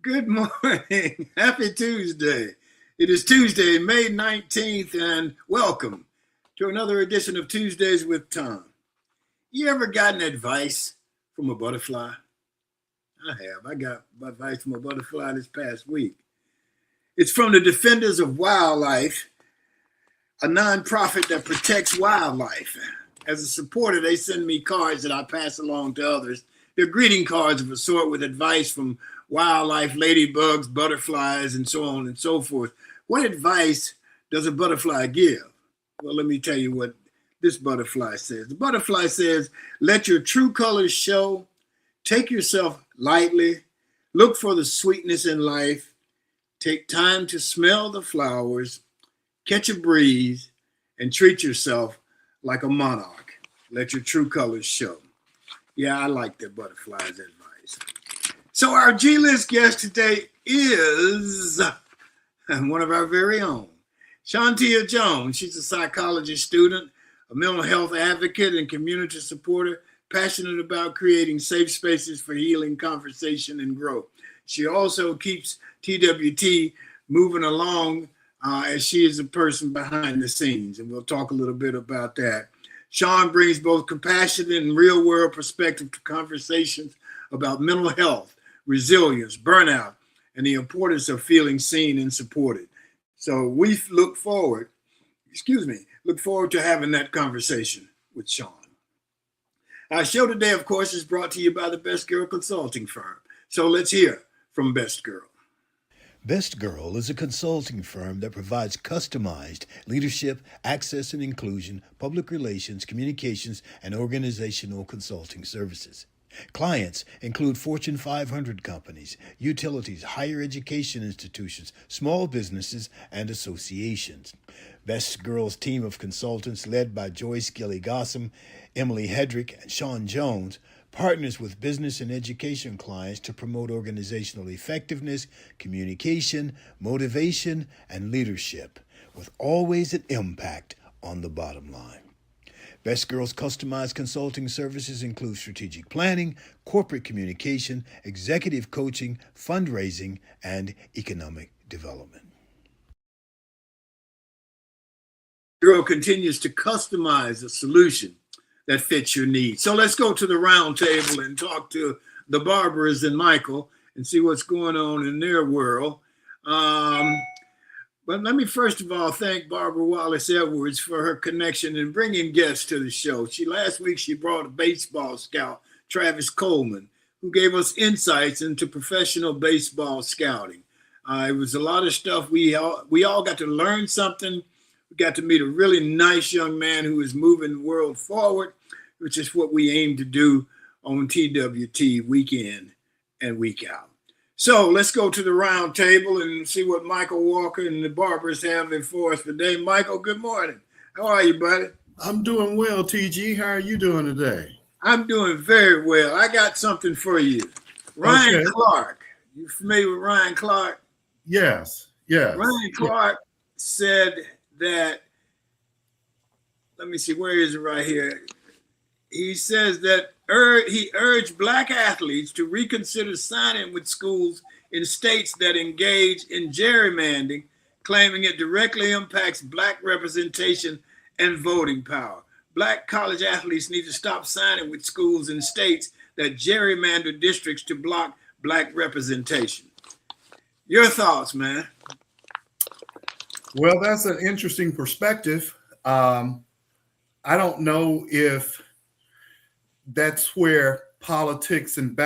Good morning. Happy Tuesday. It is Tuesday, May 19th, and welcome to another edition of Tuesdays with Tom. You ever gotten advice from a butterfly? I have. I got advice from a butterfly this past week. It's from the Defenders of Wildlife, a nonprofit that protects wildlife. As a supporter, they send me cards that I pass along to others. They're greeting cards of a sort with advice from wildlife, ladybugs, butterflies, and so on and so forth. What advice does a butterfly give? Well, let me tell you what this butterfly says. The butterfly says, let your true colors show, take yourself lightly, look for the sweetness in life, take time to smell the flowers, catch a breeze, and treat yourself like a monarch. Let your true colors show. Yeah, I like that butterfly's advice. So our G-List guest today is one of our very own, Shawntia Jones. She's a psychology student, a mental health advocate, and community supporter, passionate about creating safe spaces for healing, conversation, and growth. She also keeps TWT moving along as she is a person behind the scenes, and we'll talk a little bit about that. Shawn brings both compassionate and real-world perspective to conversations about mental health, resilience, burnout, and the importance of feeling seen and supported. So we look forward to having that conversation with Shawn. Our show today, of course, is brought to you by the Best Girl Consulting Firm. So let's hear from Best Girl. Best Girl is a consulting firm that provides customized leadership, access and inclusion, public relations, communications, and organizational consulting services. Clients include Fortune 500 companies, utilities, higher education institutions, small businesses, and associations. Best Girl's team of consultants, led by Joyce Gilly-Gossam, Emily Hedrick, and Shawntia Jones, partners with business and education clients to promote organizational effectiveness, communication, motivation, and leadership, with always an impact on the bottom line. Best Girl's customized consulting services include strategic planning, corporate communication, executive coaching, fundraising, and economic development. Girl continues to customize a solution that fits your needs. So let's go to the round table and talk to the Barbaras and Michael and see what's going on in their world. But let me first of all thank Barbara Wallace Edwards for her connection and bringing guests to the show. Last week she brought a baseball scout, Travis Coleman, who gave us insights into professional baseball scouting. It was a lot of stuff. We all got to learn something. We got to meet a really nice young man who is moving the world forward, which is what we aim to do on TWT week in and week out. So let's go to the round table and see what Michael Walker and the Barbers have for us today. Michael, good morning. How are you, buddy? I'm doing well, TG. How are you doing today? I'm doing very well. I got something for you. Ryan Clark. You familiar with Ryan Clark? Yes. Ryan Clark said that, let me see, where is it right here? He says that he urged Black athletes to reconsider signing with schools in states that engage in gerrymandering, claiming it directly impacts Black representation and voting power. Black college athletes need to stop signing with schools in states that gerrymander districts to block Black representation. Your thoughts, man? Well, that's an interesting perspective. I don't know if that's where politics and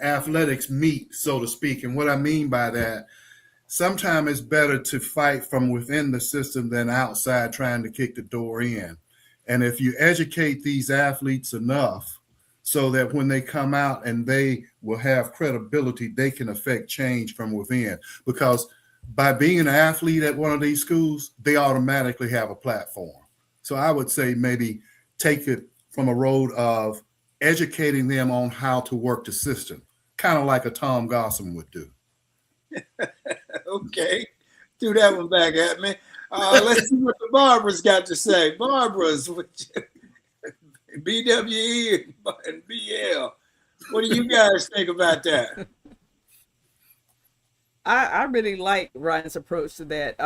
athletics meet, so to speak. And what I mean by that, sometimes it's better to fight from within the system than outside trying to kick the door in. And if you educate these athletes enough so that when they come out and they will have credibility, they can affect change from within. Because by being an athlete at one of these schools, they automatically have a platform. So I would say maybe take it from a road of educating them on how to work the system, kind of like a Tom Gossam would do. Okay, threw that one back at me. Let's see what the Barbaras got to say. Barbaras, BWE and BL. What do you guys think about that? I really like Ryan's approach to that.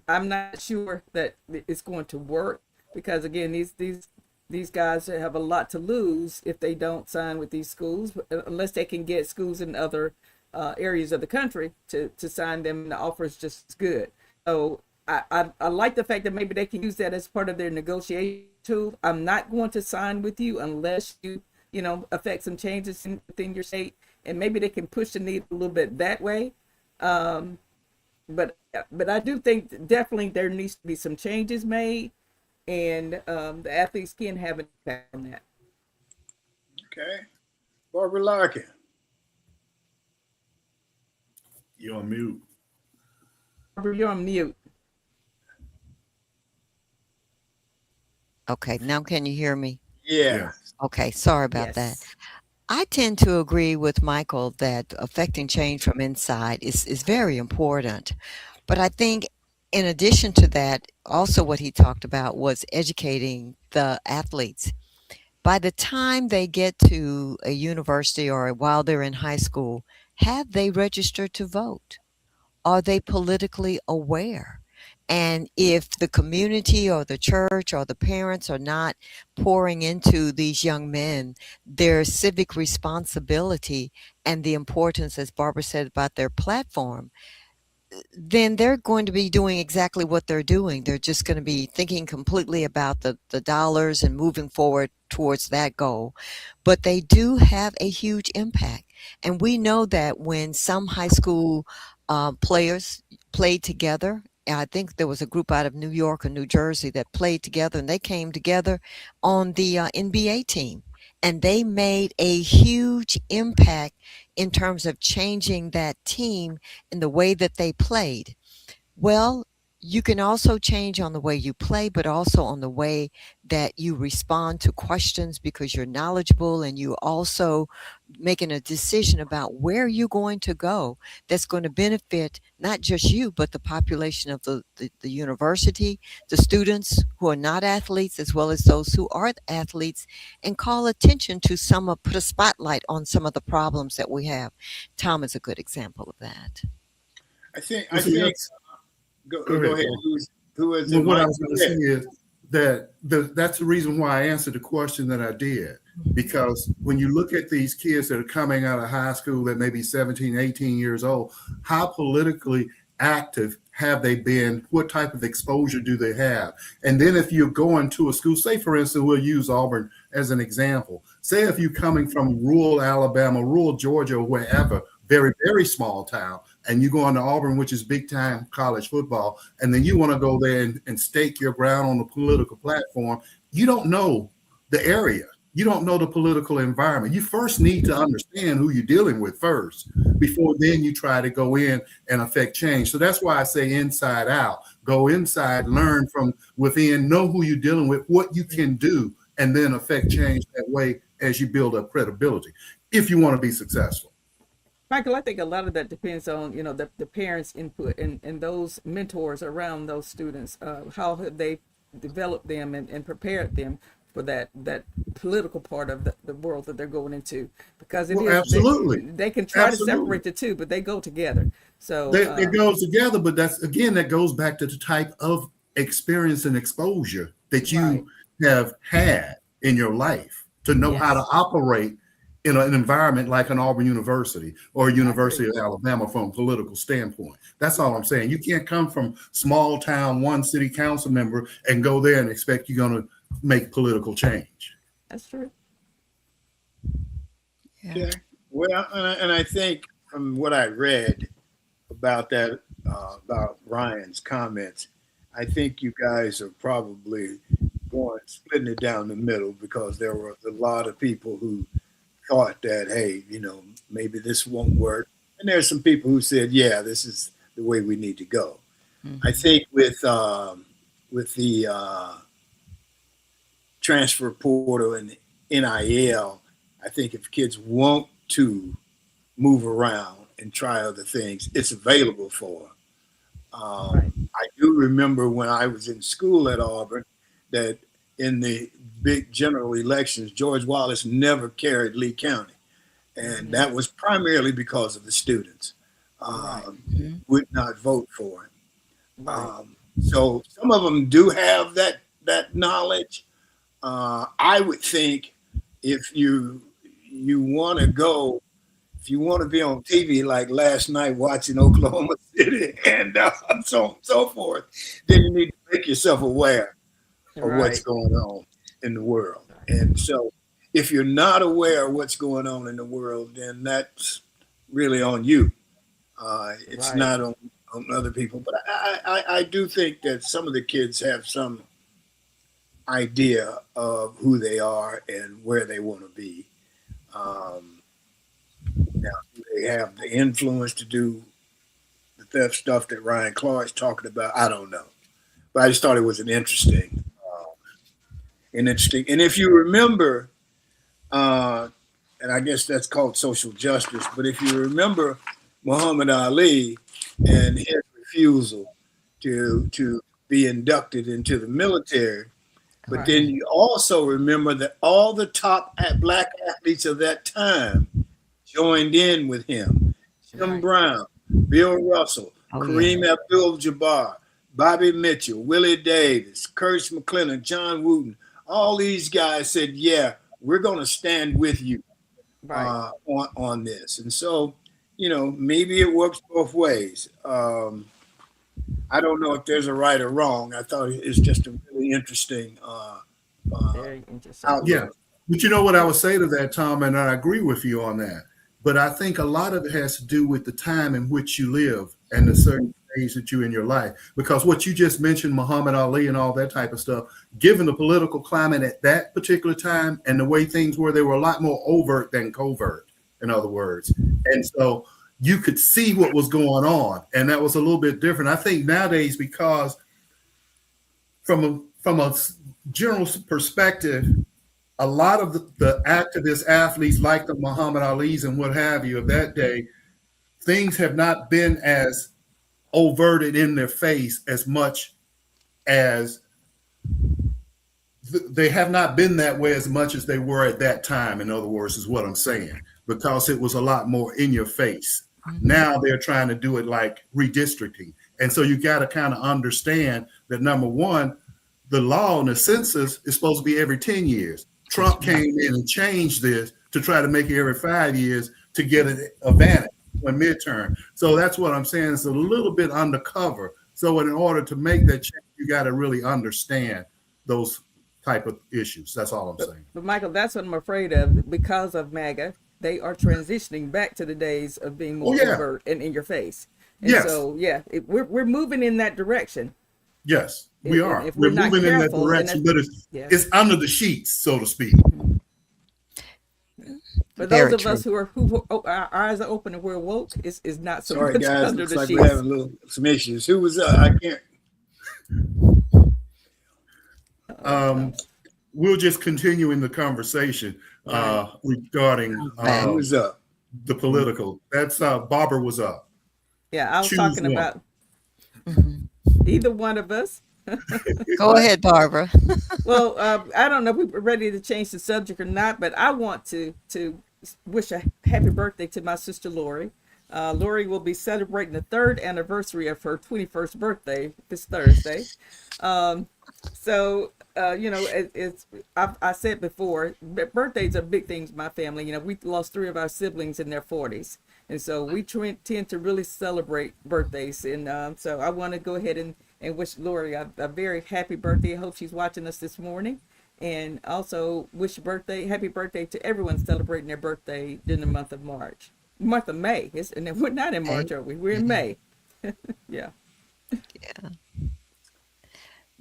I'm not sure that it's going to work because again, these guys have a lot to lose if they don't sign with these schools, unless they can get schools in other areas of the country to sign them, and the offer is just as good. So I like the fact that maybe they can use that as part of their negotiation tool. I'm not going to sign with you unless you affect some changes within your state, and maybe they can push the needle a little bit that way. Um, but I do think definitely there needs to be some changes made, and the athletes can have an impact on that. Okay. Barbara Larkin. You're on mute. Barbara, you're on mute. Okay, now can you hear me? Yeah. Okay, sorry about that. Yes. I tend to agree with Michael that affecting change from inside is very important. But I think in addition to that, also what he talked about was educating the athletes. By the time they get to a university or while they're in high school, have they registered to vote? Are they politically aware? And if the community or the church or the parents are not pouring into these young men their civic responsibility and the importance, as Barbara said, about their platform, then they're going to be doing exactly what they're doing. They're just going to be thinking completely about the dollars and moving forward towards that goal. But they do have a huge impact. And we know that when some high school players played together, and I think there was a group out of New York or New Jersey that played together, and they came together on the NBA team. And they made a huge impact in terms of changing that team in the way that they played. Well, you can also change on the way you play, but also on the way that you respond to questions because you're knowledgeable and you also making a decision about where you're going to go that's going to benefit not just you, but the population of the university, the students who are not athletes, as well as those who are athletes, and call attention to put a spotlight on some of the problems that we have. Tom is a good example of that. I think go Go ahead. ahead. Who is Well, it? what I Mike? was going to say is that that's the reason why I answered the question that I did. Because when you look at these kids that are coming out of high school that may be 17, 18 years old, how politically active have they been? What type of exposure do they have? And then if you're going to a school, say for instance, we'll use Auburn as an example. Say if you're coming from rural Alabama, rural Georgia, or wherever, very, very small town, and you go on to Auburn, which is big time college football, and then you want to go there and stake your ground on the political platform, you don't know the area. You don't know the political environment. You first need to understand who you're dealing with first before then you try to go in and affect change. So that's why I say inside out. Go inside, learn from within, know who you're dealing with, what you can do, and then affect change that way as you build up credibility if you want to be successful. Michael, I think a lot of that depends on the parents' input and those mentors around those students. How have they developed them and prepared them for that political part of the world that they're going into? Because Well, absolutely. they can try to Absolutely. separate the two, but they go together. So It goes together, but that goes back to the type of experience and exposure that you right, have had in your life to know how to yes, operate in an environment like an Auburn University or I agree. University of Alabama from a political standpoint. That's all I'm saying. You can't come from small town, one city council member and go there and expect you're going to make political change. That's true. Yeah. Okay. Well, and I think from what I read about that, about Ryan's comments, I think you guys are probably splitting it down the middle because there were a lot of people who thought that, hey, maybe this won't work. And there's some people who said, yeah, this is the way we need to go. I Mhm. think with the transfer portal and NIL, I think if kids want to move around and try other things, it's available for them. Right. I do remember when I was in school at Auburn that in the big general elections, George Wallace never carried Lee County. And Hmm. that was primarily because of the students. Right. would not vote for him. Right. So some of them do have that knowledge. I would think if you want to go, if you want to be on TV like last night watching Oklahoma City and so on and so forth, then you need to make yourself aware of what's Right. going on in the world. And so if you're not aware of what's going on in the world, then that's really on you. It's Right. not on other people. But I do think that some of the kids have some idea of who they are and where they want to be. Um, Now, do they have the influence to do the theft stuff that Ryan Clark's talking about? I don't know. But I just thought it was interesting. And if you remember, uh, and I guess that's called social justice, but if you remember Muhammad Ali and his refusal to be inducted into the military, but Right. then you also remember that all the top black athletes of that time joined in with him. Jim Right. Brown, Bill Russell, Oh, yeah. Kareem Abdul-Jabbar, Bobby Mitchell, Willie Davis, Curtis McClellan, John Wooten. All these guys said, "Yeah, we're going to stand with you Right. on this." And so, maybe it works both ways. I don't know if there's a right or wrong. I thought it's just a really interesting Very interesting. outlook. Yeah. But you know what I would say to that, Tom, and I agree with you on that. But I think a lot of it has to do with the time in which you live and the certain stage that you're in your life. Because what you just mentioned, Muhammad Ali and all that type of stuff, given the political climate at that particular time and the way things were, they were a lot more overt than covert, in other words. And so you could see what was going on. And that was a little bit different. I think nowadays, because from a general perspective, a lot of the activist athletes like the Muhammad Ali's and what have you of that day, things have not been as overted in their face as much as they have not been that way as much as they were at that time. In other words, is what I'm saying, because it was a lot more in your face. Now they're trying to do it like redistricting. And so you got to kind of understand that, number one, the law and the census is supposed to be every 10 years. Trump came in and changed this to try to make it every 5 years to get an advantage when midterm. So that's what I'm saying. It's a little bit undercover. So in order to make that change, you got to really understand those type of issues. That's all I'm saying. But Michael, that's what I'm afraid of because of MAGA. They are transitioning back to the days of being more overt and in your face. And Yes. so, yeah, we're moving in that direction. Yes, we are. If We're we're not moving in that careful, direction, but yeah. it's under the sheets, so to speak. For Very those of true. us who our eyes are open and we're woke, is not so Sorry, much guys. under Looks the like sheets. we're having some issues. Who was I can't. We'll just continue in the conversation regarding Who was up? the political. That's Barbara was up. Yeah, I was Choose talking one. about either one of us. Go ahead, Barbara. Well, I don't know if we're ready to change the subject or not, but I want to wish a happy birthday to my sister Lori. Lori will be celebrating the 3rd anniversary of her 21st birthday this Thursday. So I said before, birthdays are big things in my family. We lost 3 of our siblings in their 40s, and so we tend to really celebrate birthdays. And so I want to go ahead and wish Lori a very happy birthday. I hope she's watching us this morning, and also wish happy birthday to everyone celebrating their birthday during the month of May. And we're not in March, are we? We're in May. Yeah. Yeah.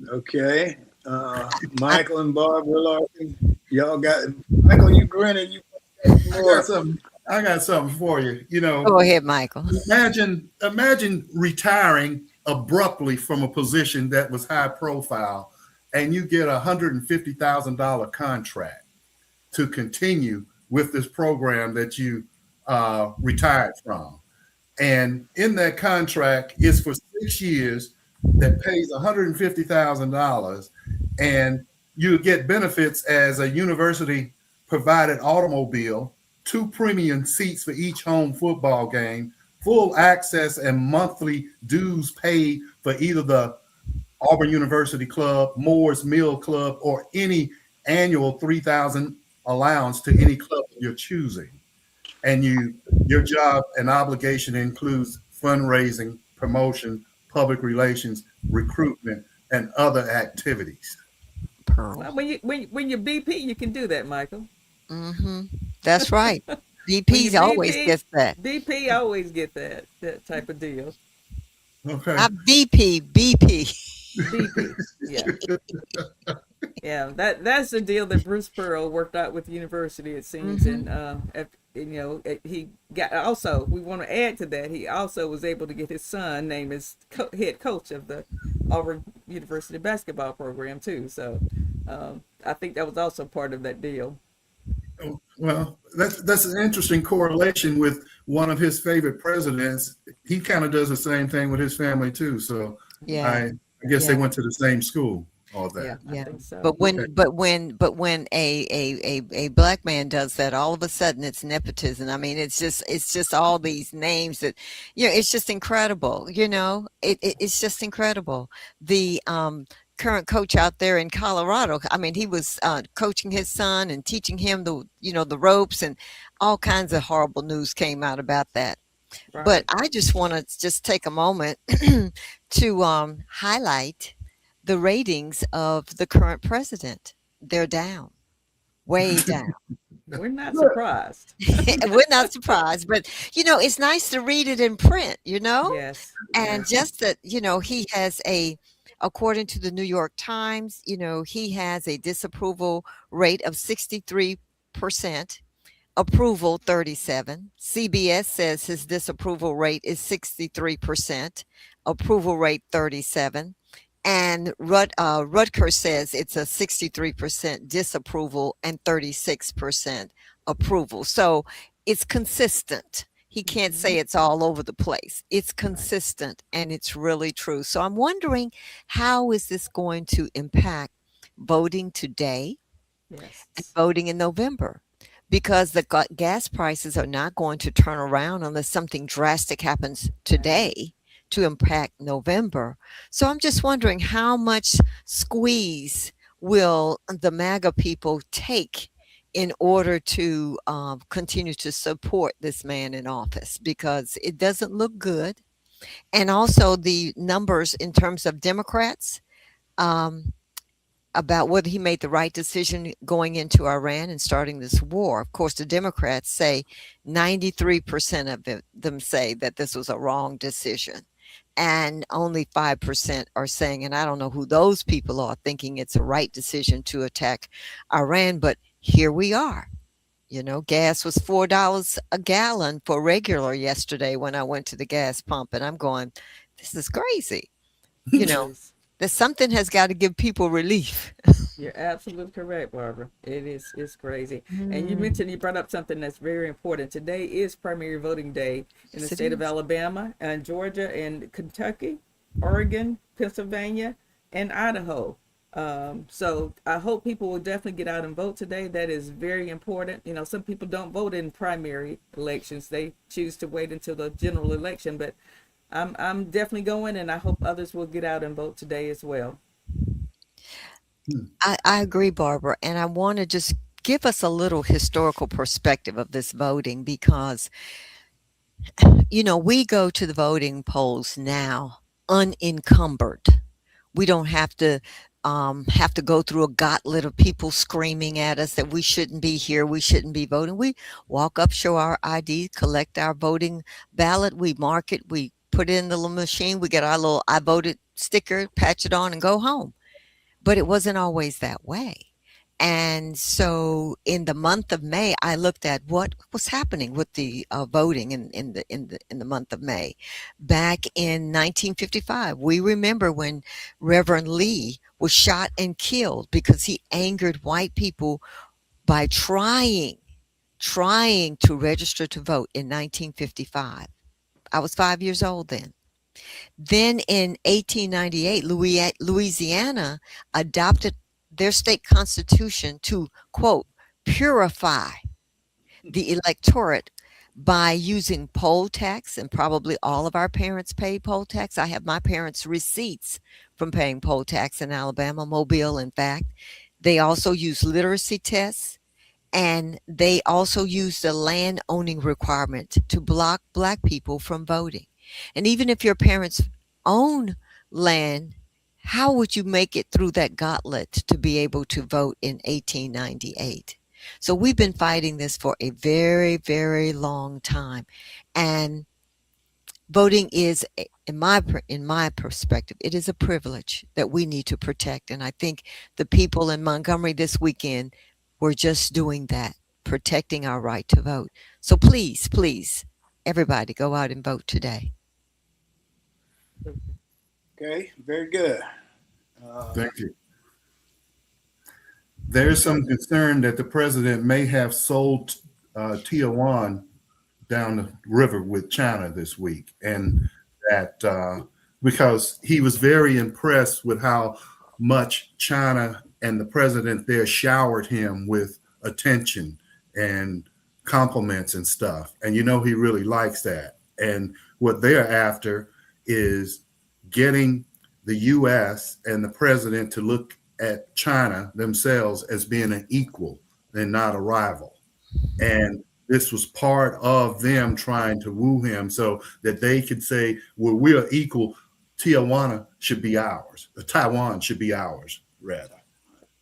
Okay. Michael and Barbara Larkin, y'all got Michael. You grinning? You I got something for you. Go ahead, Michael. Imagine retiring abruptly from a position that was high profile, and you get $150,000 contract to continue with this program that you retired from. And in that contract is for 6 years that pays $150,000, and you get benefits as a university provided automobile, 2 premium seats for each home football game, full access and monthly dues paid for either the Auburn University Club, Moore's Mill Club, or any annual 3,000 allowance to any club of your choosing. And your job and obligation includes fundraising, promotion, public relations, recruitment, and other activities. Pearl. Well, when you're BP, you can do that, Michael. Mm-hmm. That's right. When you BP's always BP, gets that. BP always get that type of deal. Okay. Not BP, BP. BP, yeah. Yeah, that's the deal that Bruce Pearl worked out with the university, it seems, Mm-hmm. and he got also. We want to add to that, he also was able to get his son named as head coach of the Auburn University basketball program too. So, I think that was also part of that deal. Well, that's an interesting correlation with one of his favorite presidents. He kind of does the same thing with his family too. So Yeah. I guess they Yeah. went to the same school. All Yeah, that. I Yeah. think so. But when Okay. but when a black man does that, all of a sudden it's nepotism. I mean, it's just all these names that, it's just incredible. It's just incredible. The current coach out there in Colorado, I mean, he was coaching his son and teaching him the ropes, and all kinds of horrible news came out about that. But Right. I just want to just take a moment to highlight the ratings of the current president. They're down, way down. We're not surprised. We're not surprised, but it's nice to read it in print, Yes, and yes, just that, he has according to the New York Times, he has a disapproval rate of 63%. Approval 37. CBS says his disapproval rate is 63%, approval rate 37. And Rutgers says it's a 63% disapproval and 36% approval. So it's consistent. He can't say hmm it's all over the place. It's right, consistent and it's really true. So I'm wondering, how is this going to impact voting today and yes, voting in November? Because the gas prices are not going to turn around unless something drastic happens right. today to impact November. So I'm just wondering, how much squeeze will the MAGA people take in order to continue to support this man in office? Because it doesn't look good. And also the numbers in terms of Democrats, um, about whether he made the right decision going into Iran and starting this war. Of course, the Democrats say 93% of them say that this was a wrong decision. And only 5% are saying, and I don't know who those people are, thinking it's a right decision to attack Iran. But here we are. Gas was $4 a gallon for regular yesterday when I went to the gas pump. And I'm going, this is crazy. You It know, is. that something has got to give people relief. You're absolutely correct, Barbara. It is. It's crazy. And Mm, you brought up something that's very important. Today is primary voting day in the yes, it state of is. Alabama and Georgia and Kentucky, Oregon, Pennsylvania, and Idaho. So I hope people will definitely get out and vote today. That is very important. Some people don't vote in primary elections. They choose to wait until the general election. But I'm definitely going, and I hope others will get out and vote today as well. Hmm. I agree, Barbara. And I want to just give us a little historical perspective of this voting because, we go to the voting polls now unencumbered. We don't have to go through a gauntlet of people screaming at us that we shouldn't be here, we shouldn't be voting. We walk up, show our ID, collect our voting ballot, we mark it, we put it in the little machine, we get our little I voted sticker, patch it on, and go home. But it wasn't always that way. And so in the month of May, I looked at what was happening with the voting in the month of May. Back in 1955, we remember when Reverend Lee was shot and killed because he angered white people by trying to register to vote in 1955. I was 5 years old then. Then in 1898, Louisiana adopted their state constitution to, quote, purify the electorate by using poll tax, and probably all of our parents pay poll tax. I have my parents' receipts from paying poll tax in Alabama, Mobile, in fact. They also use literacy tests, and they also use the land owning requirement to block Black people from voting. And even if your parents own land, how would you make it through that gauntlet to be able to vote in 1898? So we've been fighting this for a very, very long time. And voting is, in my perspective, it is a privilege that we need to protect. And I think the people in Montgomery this weekend were just doing that, protecting our right to vote. So please, please, everybody go out and vote today. Okay, very good. Thank you. There's some concern that the president may have sold Tijuana down the river with China this week, and that because he was very impressed with how much China and the president there showered him with attention and compliments and stuff. And you know, he really likes that. And what they're after is getting the US and the president to look at China themselves as being an equal and not a rival. And this was part of them trying to woo him so that they could say, well, we are equal. Tijuana should be ours. Taiwan should be ours, rather,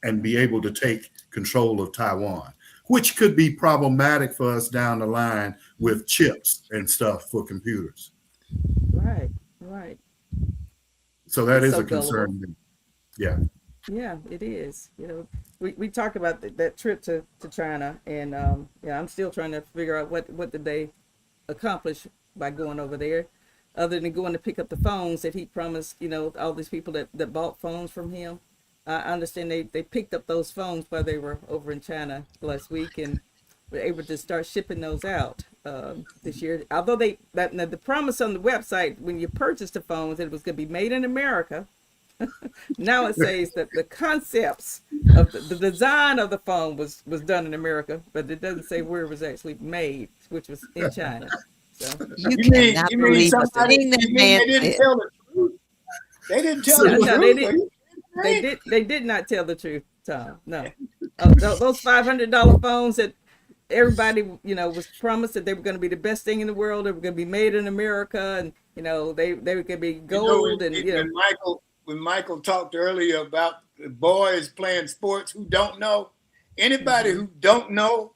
and be able to take control of Taiwan, which could be problematic for us down the line with chips and stuff for computers. Right, right. So that It's is so a concern. gullible. Yeah. Yeah, it is. You know, we talked about that trip to China, and yeah, I'm still trying to figure out what did they accomplish by going over there, other than going to pick up the phones that he promised. You know, all these people that bought phones from him. I understand they picked up those phones while they were over in China last week, and were able to start shipping those out this year. Although the promise on the website when you purchased the phones, it was going to be made in America. Now it says that the concepts of the design of the phone was done in America, but it doesn't say where it was actually made, which was in China. So You You mean cannot you mean believe a somebody? thing that You mean man they didn't said. tell the truth? They didn't tell So- the no, truth. they did not tell the truth, Tom. No, those $500 phones that everybody was promised that they were going to be the best thing in the world. They were going to be made in America, and they were going to be gold, and When Michael talked earlier about the boys playing sports who don't know, anybody who don't know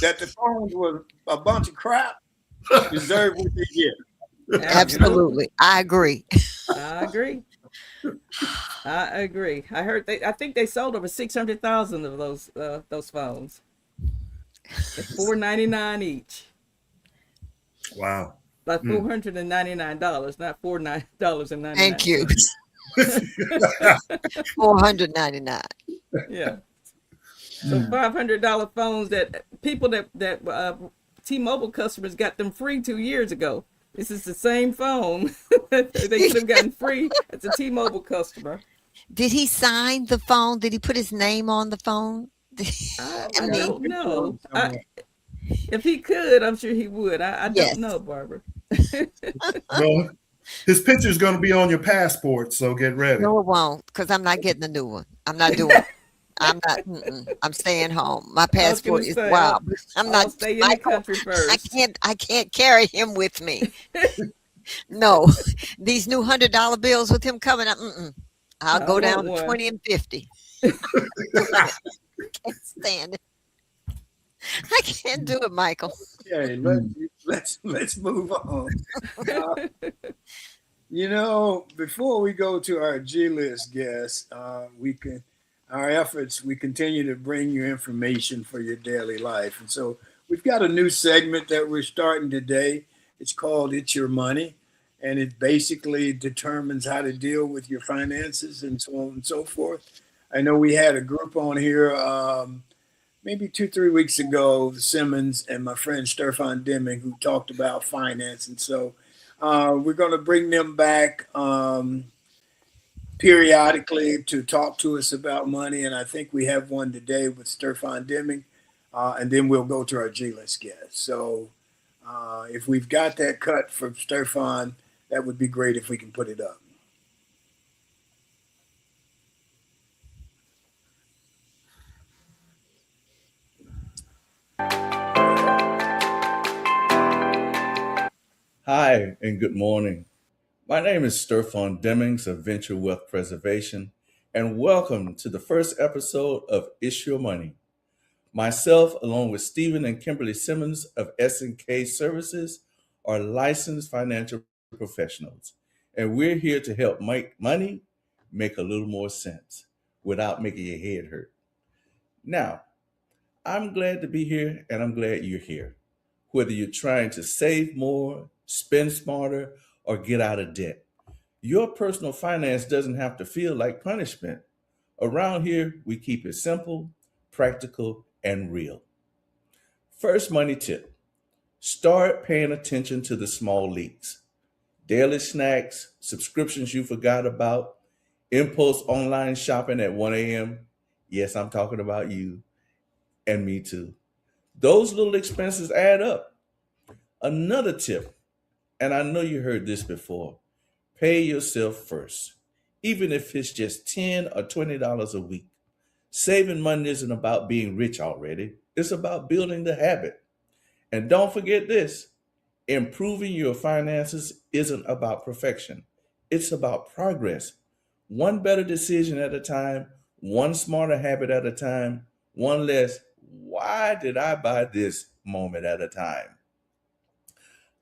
that the phones was a bunch of crap deserve what they get. Absolutely. I agree. I agree. I agree. I think they sold over 600,000 of those phones. $4.99 each. Wow. Like $499, not $49.99. Thank you. 499. Yeah. So $500 phones that people that T-Mobile customers got them free 2 years ago. This is the same phone that they could have gotten free as a T-Mobile customer. Did he sign the phone? Did he put his name on the phone? I I don't mean, know. If he could, I'm sure he would. I Yes. don't know, Barbara. Well, his picture's going to be on your passport, so get ready. no, it won't, because I'm not getting a new one. I'm not doing it. I'm not. I'm staying home. My passport is say, wild. I'm I'll not. stay in the Michael, country first. I can't carry him with me. No, these new $100 bills with him coming up. I'll I go want down to one. 20 and 50. Can't stand it. I can't do it, Michael. Okay, let's move on. Before we go to our G-list guests, we continue to bring you information for your daily life. And so we've got a new segment that we're starting today. It's called It's Your Money, and it basically determines how to deal with your finances and so on and so forth. I know we had a group on here maybe 2-3 weeks ago, Simmons and my friend Stefan Deming, who talked about finance. And so we're going to bring them back periodically to talk to us about money. And I think we have one today with Stefan Deming. And then we'll go to our G-list guest. So If we've got that cut from Stefan, that would be great if we can put it up. Hi, and good morning. My name is Stefan Demings of Venture Wealth Preservation, and welcome to the first episode of It's Your Money. Myself, along with Stephen and Kimberly Simmons of S&K Services, are licensed financial professionals, and we're here to help make money make a little more sense without making your head hurt. Now, I'm glad to be here, and I'm glad you're here. Whether you're trying to save more, spend smarter, or get out of debt, your personal finance doesn't have to feel like punishment. Around here, we keep it simple, practical, and real. First money tip: start paying attention to the small leaks. Daily snacks, subscriptions you forgot about, impulse online shopping at 1 a.m. Yes, I'm talking about you and me too. Those little expenses add up. Another tip, and I know you heard this before: pay yourself first, even if it's just $10 or $20 a week. Saving money isn't about being rich already, it's about building the habit. And don't forget this: improving your finances isn't about perfection, it's about progress. One better decision at a time, one smarter habit at a time, one less "why did I buy this" moment at a time.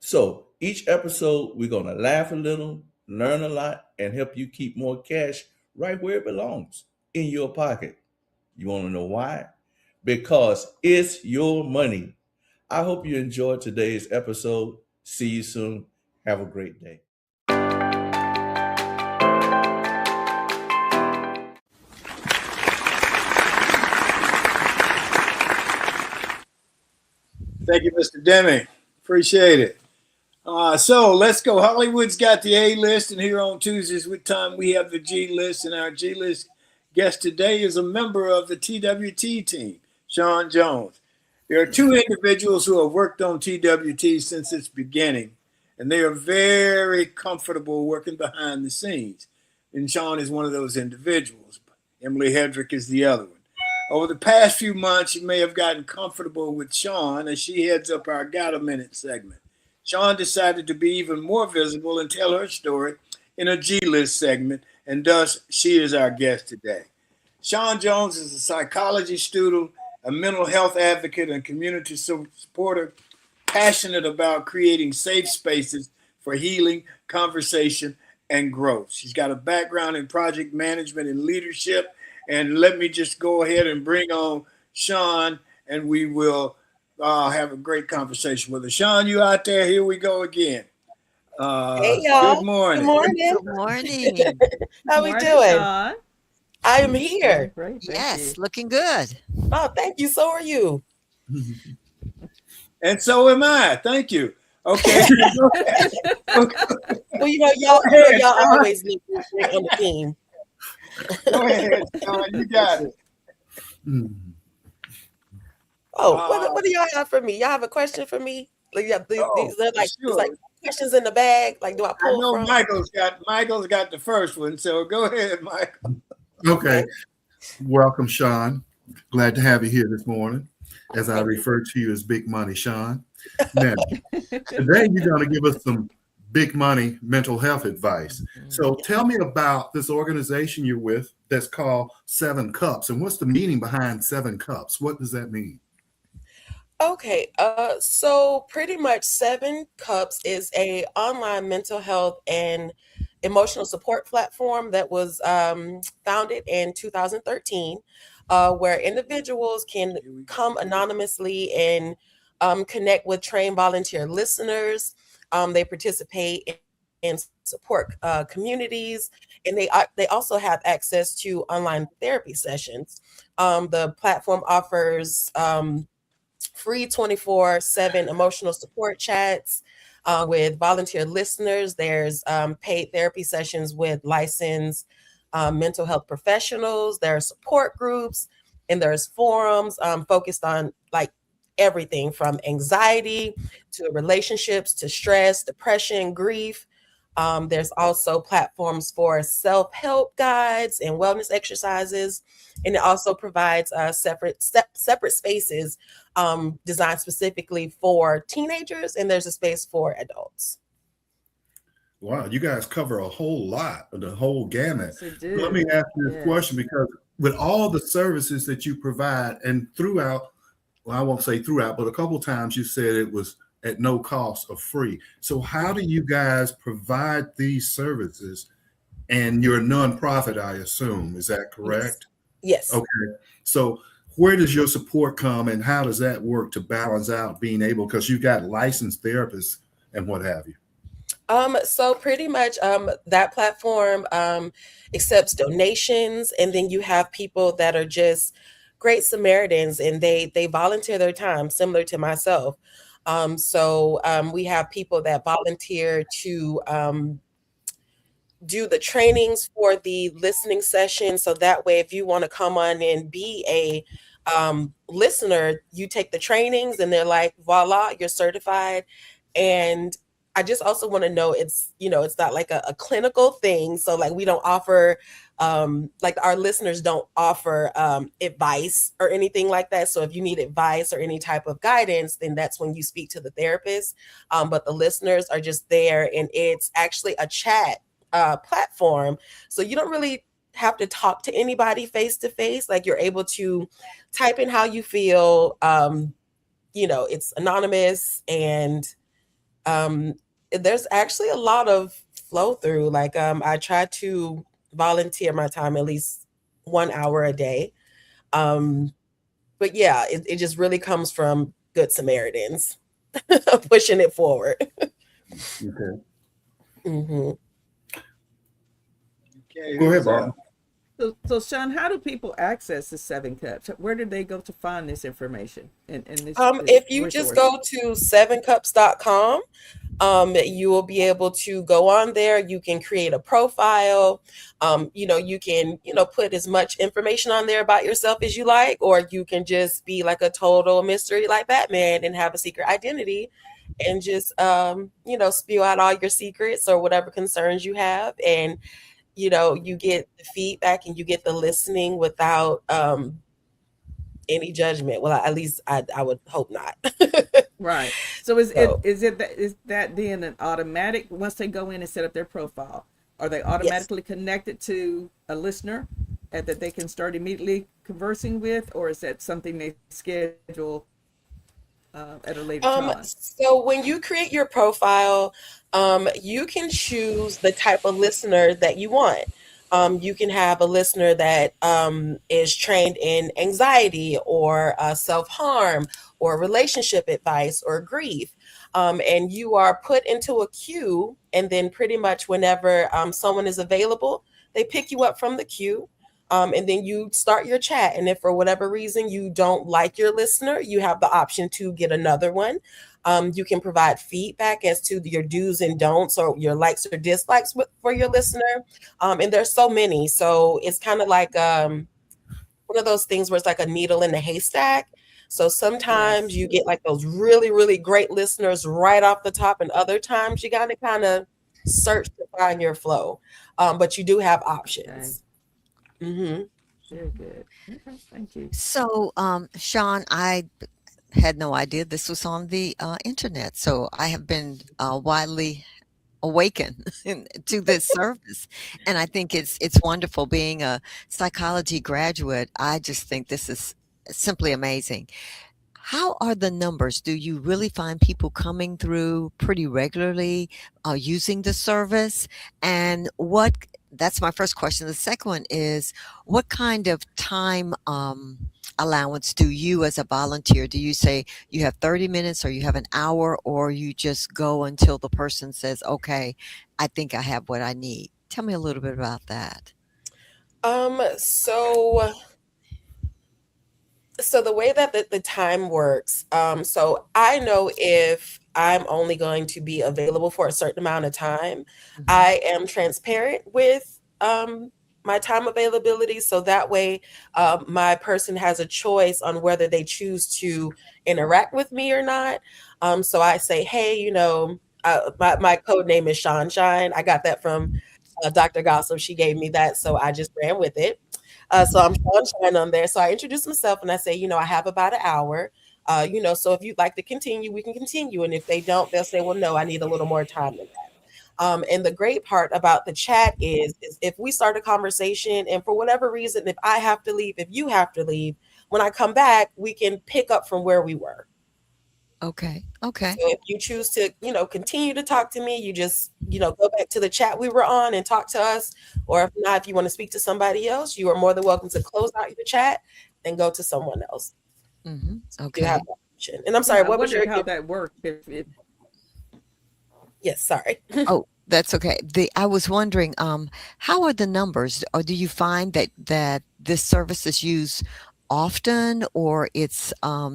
So each episode, we're going to laugh a little, learn a lot, and help you keep more cash right where it belongs, in your pocket. You want to know why? Because it's your money. I hope you enjoyed today's episode. See you soon. Have a great day. Thank you, Mr. Deming. Appreciate it. So let's go. Hollywood's got the A list, and here on Tuesdays with Time, we have the G list. And our G list guest today is a member of the TWT team, Shawntia Jones. There are two individuals who have worked on TWT since its beginning, and they are very comfortable working behind the scenes. And Shawn is one of those individuals. Emily Hedrick is the other one. Over the past few months, you may have gotten comfortable with Shawn as she heads up our Got a Minute segment. Shawn decided to be even more visible and tell her story in a G-List segment, and thus she is our guest today. Shawntia Jones is a psychology student, a mental health advocate, and community supporter, passionate about creating safe spaces for healing, conversation, and growth. She's got a background in project management and leadership. And let me just go ahead and bring on Shawn, and we will have a great conversation with her. Shawn, you out there? Here we go again. Hey y'all. Good morning. Good morning. Good morning. How we Morning, doing? Shawn. I am here. Great. Thank Yes, you. looking good. Oh, thank you. So are you. And so am I. Thank you. Okay. Well, y'all always look great on the team. Go ahead, Shawn. You got it. Oh, what do y'all have for me? Y'all have a question for me? Like, these are like sure. it's like questions in the bag. Like, do I I pull know from? Michael's got the first one, so go ahead, Michael. Okay. Welcome, Shawn. Glad to have you here this morning, as I refer to you as Big Money, Shawn. Now, today you're going to give us some big money mental health advice. So tell me about this organization you're with that's called 7 Cups, and what's the meaning behind 7 Cups? What does that mean? Okay, so pretty much 7 Cups is a online mental health and emotional support platform that was founded in 2013, where individuals can come anonymously and connect with trained volunteer listeners. They participate in support communities, and they also have access to online therapy sessions. The platform offers free 24/7 emotional support chats with volunteer listeners. There's paid therapy sessions with licensed mental health professionals. There are support groups, and there's forums focused on like everything from anxiety to relationships to stress, depression, grief. There's also platforms for self-help guides and wellness exercises, and it also provides separate spaces designed specifically for teenagers, and there's a space for adults. Wow, you guys cover a whole lot of the whole gamut. Yes, they Let do. me ask you this question, Yes. because with all the services that you provide and throughout, well, I won't say throughout, but a couple times you said it was at no cost or free. So how do you guys provide these services? And you're a nonprofit, I assume. Is that Yes. correct? Yes. Okay. So where does your support come and how does that work to balance out being able, because you've got licensed therapists and what have you? So pretty much that platform accepts donations, and then you have people that are just great Samaritans, and they volunteer their time, similar to myself. We have people that volunteer to do the trainings for the listening session. So that way, if you want to come on and be a listener, you take the trainings and they're like, voila, you're certified. And I just also want to know it's not like a clinical thing. So like we don't offer like our listeners don't offer advice or anything like that. So if you need advice or any type of guidance, then that's when you speak to the therapist. But the listeners are just there, and it's actually a chat platform. So you don't really have to talk to anybody face to face. Like you're able to type in how you feel. It's anonymous, and there's actually a lot of flow through. Like I try to volunteer my time at least 1 hour a day. But yeah, it just really comes from good Samaritans pushing it forward. Okay. hmm Okay, Go ahead, who's Bob. So Shawn, how do people access the 7 cups? Where do they go to find this information and this If you just resource? go to 7cups.com, you will be able to go on there. You can create a profile. You can, put as much information on there about yourself as you like, or you can just be like a total mystery like Batman and have a secret identity and just, spew out all your secrets or whatever concerns you have. And, you get the feedback and you get the listening without any judgment. Well, at least I would hope not. Right. So is So, that then an automatic once they go in and set up their profile? Are they yes. automatically connected to a listener that they can start immediately conversing with, or is that something they schedule at a later time? So when you create your profile, you can choose the type of listener that you want. You can have a listener that is trained in anxiety or self-harm or relationship advice or grief. And you are put into a queue, and then pretty much whenever someone is available, they pick you up from the queue. And then you start your chat. And if for whatever reason you don't like your listener, you have the option to get another one. You can provide feedback as to your do's and don'ts or your likes or dislikes for your listener. And there's so many. So it's kind of like one of those things where it's like a needle in a haystack. So sometimes Yes. you get like those really, really great listeners right off the top, and other times you got to kind of search to find your flow. But you do have Okay. options. hmm Very good. Okay. Thank you. So, Shawn, I had no idea this was on the internet. So I have been widely awakened to this service, and I think it's wonderful. Being a psychology graduate, I just think this is simply amazing. How are the numbers? Do you really find people coming through pretty regularly, using the service? And that's my first question. The second one is, what kind of time allowance do you as a volunteer? Do you say you have 30 minutes or you have an hour, or you just go until the person says, okay, I think I have what I need? Tell me a little bit about that. So the way that the time works, so I know if I'm only going to be available for a certain amount of time. Mhm. I am transparent with my time availability, so that way my person has a choice on whether they choose to interact with me or not. So I say, hey, my code name is Shine. I got that from Dr. Gossip. She gave me that, so I just ran with it. So I'm Shawn on there. So I introduce myself and I say, I have about an hour. So if you'd like to continue, we can continue. And if they don't, they'll say, well, no, I need a little more time than that. And the great part about the chat is if we start a conversation and for whatever reason, if I have to leave, if you have to leave, when I come back, we can pick up from where we were. Okay. So Okay. if you choose to, continue to talk to me, you just, go back to the chat we were on and talk to us. Or if not, if you want to speak to somebody else, you are more than welcome to close out your chat and go to someone else. Mm-hmm. So you have Okay. that option. And I'm Yeah, sorry, I what was wondered your how that worked. If yes, sorry. Oh, that's okay. I was wondering, how are the numbers? Or do you find that this service is used often, or it's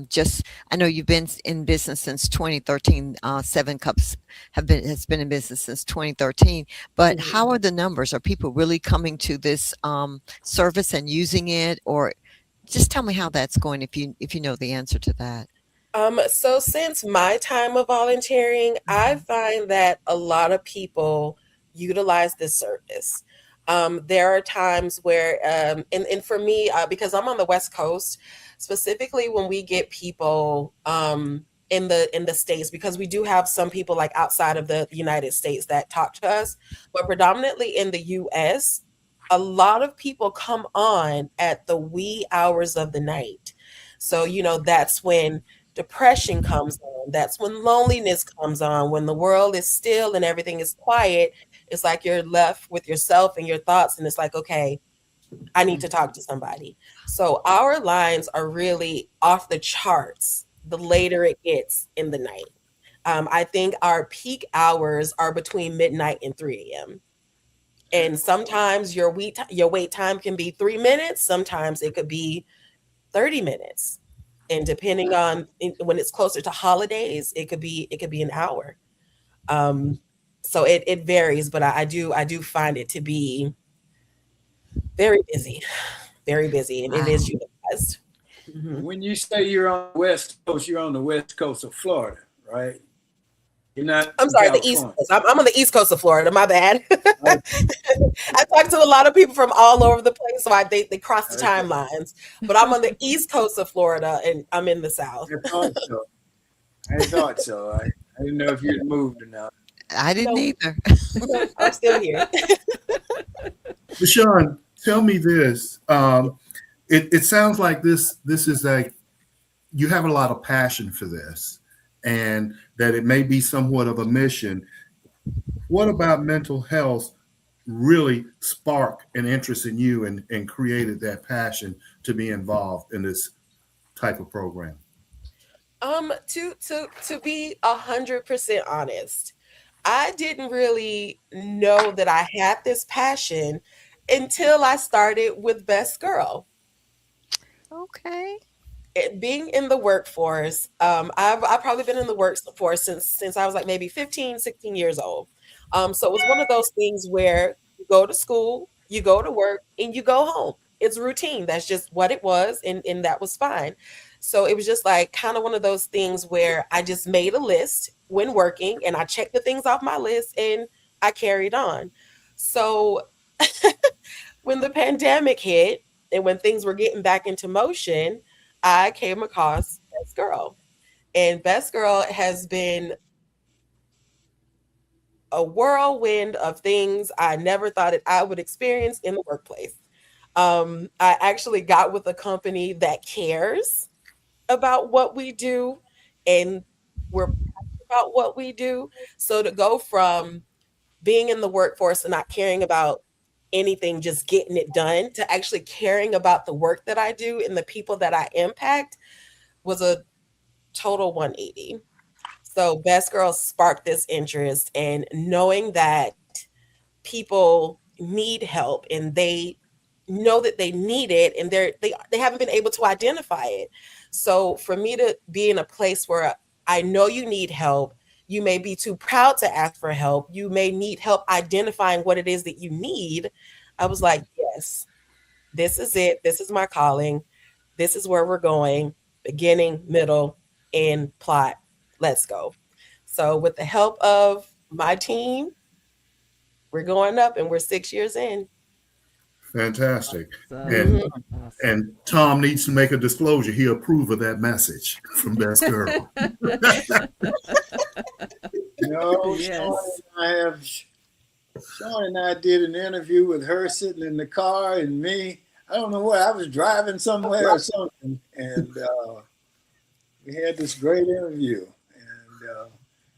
just? I know you've been in business since 2013. Seven Cups has been in business since 2013. But Mhm. how are the numbers? Are people really coming to this service and using it, or just tell me how that's going if you know the answer to that. So since my time of volunteering, I Mhm. find that a lot of people utilize this service. There are times where, and for me, because I'm on the West Coast, specifically when we get people in the states, because we do have some people like outside of the United States that talk to us, but predominantly in the U.S., a lot of people come on at the wee hours of the night. So that's when depression comes on. That's when loneliness comes on. When the world is still and everything is quiet, it's like you're left with yourself and your thoughts. And it's like, okay, I need to talk to somebody. So our lines are really off the charts the later it gets in the night. I think our peak hours are between midnight and 3 a.m. And sometimes your wait time can be 3 minutes. Sometimes it could be 30 minutes. And depending on when it's closer to holidays, it could be an hour. Um, so it varies, but I do find it to be very busy, very busy, and it is Wow. utilized. Mhm. When you say you're on the West Coast, you're on the West Coast of Florida, right? You're not I'm in sorry, the East California. Coast. I'm on the East Coast of Florida. My bad. Okay. I talk to a lot of people from all over the place, so they cross the Okay. timelines. But I'm on the East Coast of Florida, and I'm in the South. I thought so. I thought so. I didn't know if you'd moved or not. I didn't No, either. no, I'm still here. Shawn, tell me this. It sounds like this is like you have a lot of passion for this, and that it may be somewhat of a mission. What about mental health really sparked an interest in you and created that passion to be involved in this type of program? To be 100% honest, I didn't really know that I had this passion until I started with Best Girl. Okay. Being in the workforce, I've probably been in the workforce since I was like maybe 15, 16 years old. So it was one of those things where you go to school, you go to work, and you go home. It's routine. That's just what it was, and that was fine. So it was just like kind of one of those things where I just made a list when working, and I checked the things off my list, and I carried on. So when the pandemic hit and when things were getting back into motion, I came across Best Girl. And Best Girl has been a whirlwind of things I never thought that I would experience in the workplace. I actually got with a company that cares about what we do and we're passionate about what we do. So to go from being in the workforce and not caring about anything, just getting it done, to actually caring about the work that I do and the people that I impact was a total 180. So Best Girl sparked this interest, and knowing that people need help and they know that they need it and they haven't been able to identify it. So for me to be in a place where I know you need help, you may be too proud to ask for help, you may need help identifying what it is that you need. I was like, yes, this is it. This is my calling. This is where we're going. Beginning, middle, end, plot. Let's go. So, with the help of my team, we're going up and we're 6 years in. Fantastic. Awesome. And Mhm. and Tom needs to make a disclosure. He approved of that message from Best Girl. No, Yes. Shawn and I did an interview with her sitting in the car and me. I don't know where I was driving somewhere or something, and we had this great interview. And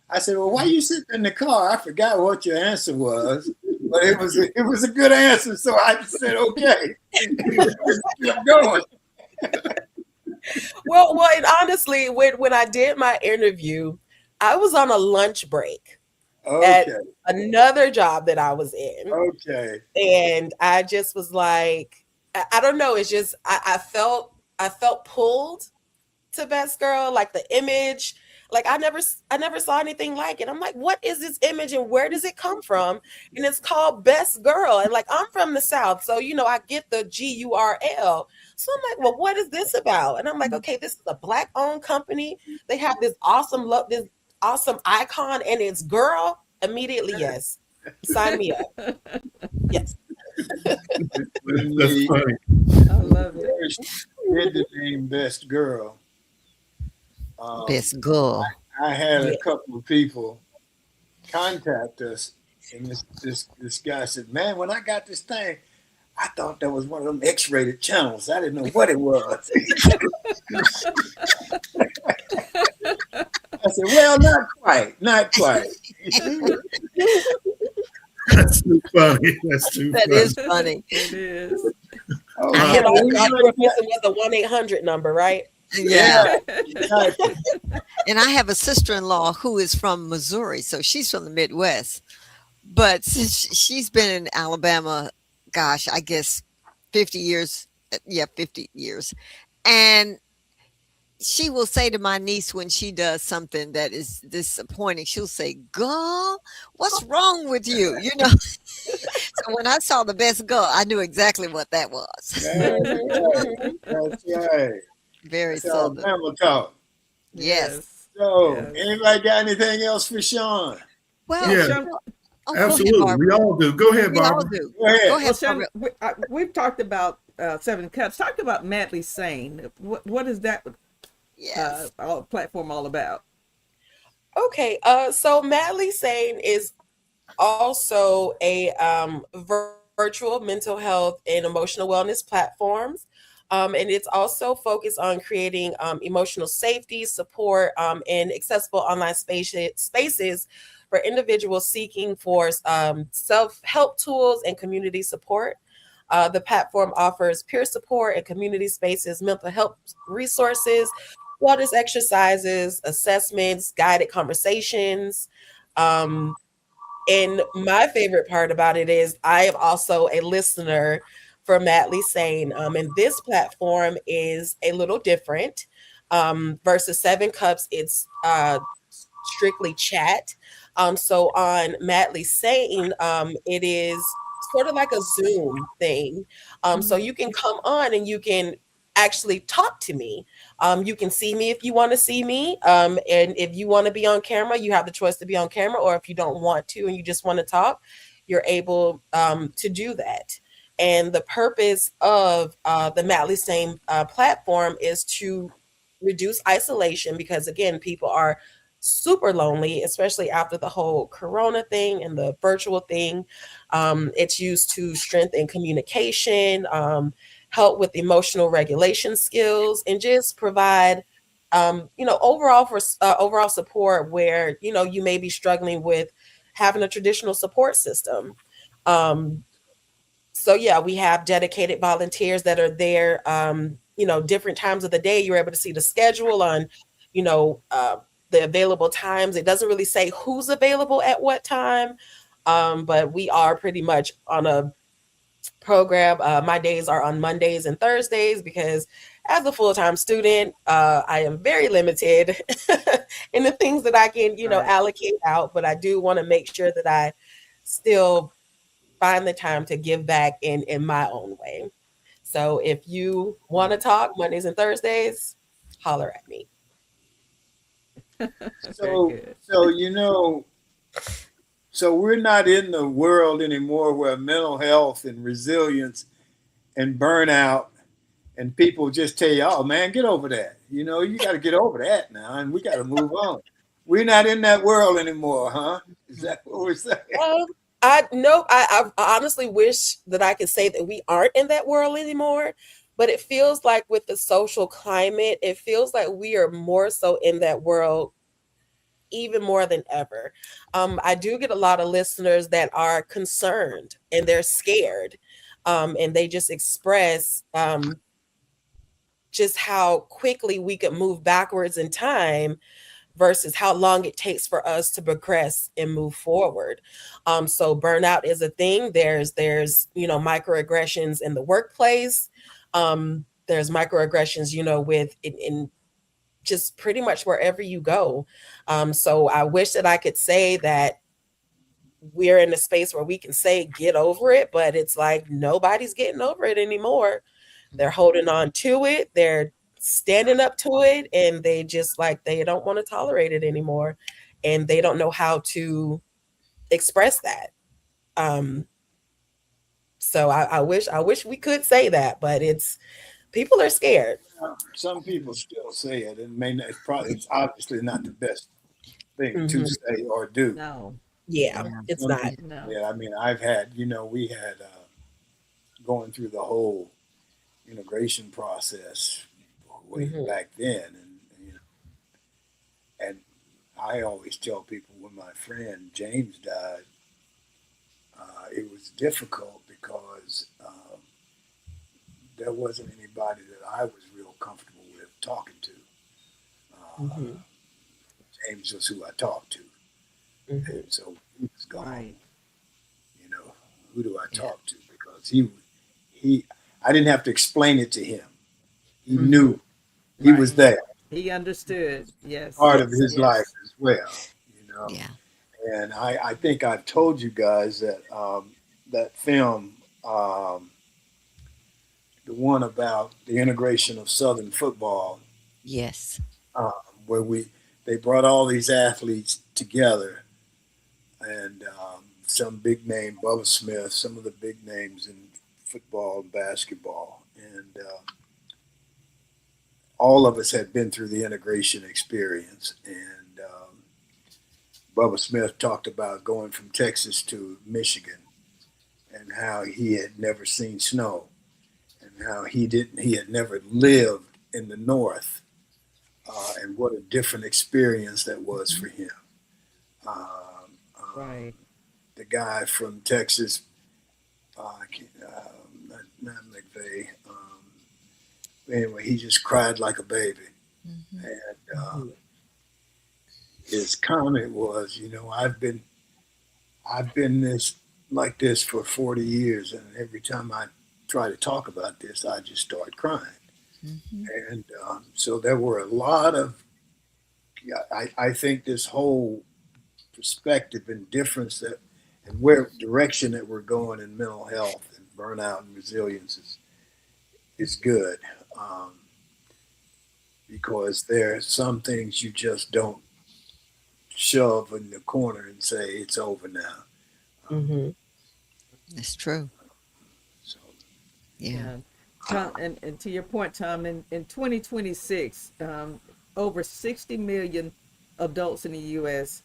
I said, "Well, why you sitting in the car?" I forgot what your answer was, but it was a good answer, so I just said, "Okay." Kept going. Well, and honestly, when I did my interview, I was on a lunch break at Okay, another job that I was in. okay. And I just was like, I don't know. It's just I felt pulled to Best Girl, like the image. Like I never saw anything like it. I'm like, what is this image and where does it come from? And it's called Best Girl. And like I'm from the South, so I get the GURL. So I'm like, well, what is this about? And I'm like, okay, this is a Black-owned company. They have this awesome icon, and it's girl. Immediately, yes. Sign me up. Yes. That's funny. I love it. First did the name Best Girl. Best girl. I had Yeah. a couple of people contact us, and this guy said, "Man, when I got this thing, I thought that was one of them X-rated channels. I didn't know what it was." I said, "Well, not quite." That's too funny. That's too That funny. is funny. It is. Oh, I And have I a thought daughter- it was a 1-800 number, right? Yeah. exactly. And I have a sister-in-law who is from Missouri, so she's from the Midwest. But since she's been in Alabama, gosh, I guess 50 years. Yeah, 50 years. And she will say to my niece when she does something that is disappointing, she'll say, "Girl, what's wrong with you?" So when I saw the Best Girl, I knew exactly what that was. That's right. Very That's southern. Alabama talk. Yes. So, Yes. anybody got anything else for Shawn? Well, Yeah, Shawn, go ahead, absolutely. Barbara. We all do. Go ahead, We all Barbara. do. Go ahead. Go well, ahead, Shawn, Barbara. we've talked about 7 Cups. Talk about MadlySane. What is that Yes. platform all about? Okay. So MadlySane is also a virtual mental health and emotional wellness platforms. And it's also focused on creating emotional safety, support, and accessible online spaces for individuals seeking for self-help tools and community support. The platform offers peer support and community spaces, mental health resources, wellness exercises, assessments, guided conversations. Um, and my favorite part about it is I am also a listener for MadlySane. And this platform is a little different versus 7 Cups. It's strictly chat. So on MadlySane, it is sort of like a Zoom thing. So you can come on and you can actually talk to me. You can see me if you want to see me. And if you want to be on camera, you have the choice to be on camera. Or if you don't want to and you just want to talk, you're able to do that. And the purpose of the MadlySane platform is to reduce isolation because, again, people are super lonely, especially after the whole corona thing and the virtual thing. It's used to strengthen communication, help with emotional regulation skills, and just provide overall support where you may be struggling with having a traditional support system. So yeah, we have dedicated volunteers that are there. Different times of the day. You're able to see the schedule on, the available times. It doesn't really say who's available at what time, but we are pretty much on a program. My days are on Mondays and Thursdays because as a full-time student, I am very limited in the things that I can, Right. allocate out, but I do want to make sure that I still find the time to give back in my own way. So if you want to talk Mondays and Thursdays, holler at me. Very So, good. so you know, so we're not in the world anymore where mental health and resilience and burnout and people just tell you, "Oh man, get over that." You know, you got to get over that now, and we got to move on. We're not in that world anymore, huh? Is that what we're saying? Um, I no, I honestly wish that I could say that we aren't in that world anymore, but it feels like with the social climate, it feels like we are more so in that world even more than ever. I do get a lot of listeners that are concerned and they're scared, and they just express just how quickly we could move backwards in time versus how long it takes for us to progress and move forward. So burnout is a thing. There's microaggressions in the workplace. There's microaggressions with in just pretty much wherever you go. So I wish that I could say that we're in a space where we can say get over it, but it's like nobody's getting over it anymore. They're holding on to it. They're standing up to it, and they just like they don't want to tolerate it anymore, and they don't know how to express that. Um, so I wish we could say that, but it's people are scared. Some people still say it, and may not, it's obviously not the best thing to Hmm. say or do. No, Yeah, Yeah. it's Some not. people, no. yeah. I mean, I've had, we had going through the whole integration process way Hmm. back then, and I always tell people when my friend James died, it was difficult because there wasn't anybody that I was real comfortable with talking to. Uh, Hmm. James was who I talked to, Hmm. and so he was gone. Right. You know, who do I Yeah. talk to? Because he, I didn't have to explain it to him. He Hmm. knew he was Right. there, He understood. Yes. part of his life Yes. as well. You know, Yeah. and I think I've told you guys that that film, the one about the integration of Southern football, Yes. um, where they brought all these athletes together, and some big name Bubba Smith, some of the big names in football and basketball, and all of us had been through the integration experience. And Bubba Smith talked about going from Texas to Michigan and how he had never seen snow and how he had never lived in the North, and what a different experience that was for him. Right. The guy from Texas, not McVeigh. Anyway, he just cried like a baby, Hmm. and Hmm. his comment was, I've been this like this for 40 years, and every time I try to talk about this, I just start crying. Hmm. And so there were a lot of, yeah, I think this whole perspective and difference that, and where direction that we're going in mental health and burnout and resilience is good, um, because there are some things you just don't shove in the corner and say it's over now. Um, Hmm. That's true. so Yeah. Yeah. Tom, and to your point, Tom, in 2026, over 60 million adults in the U.S.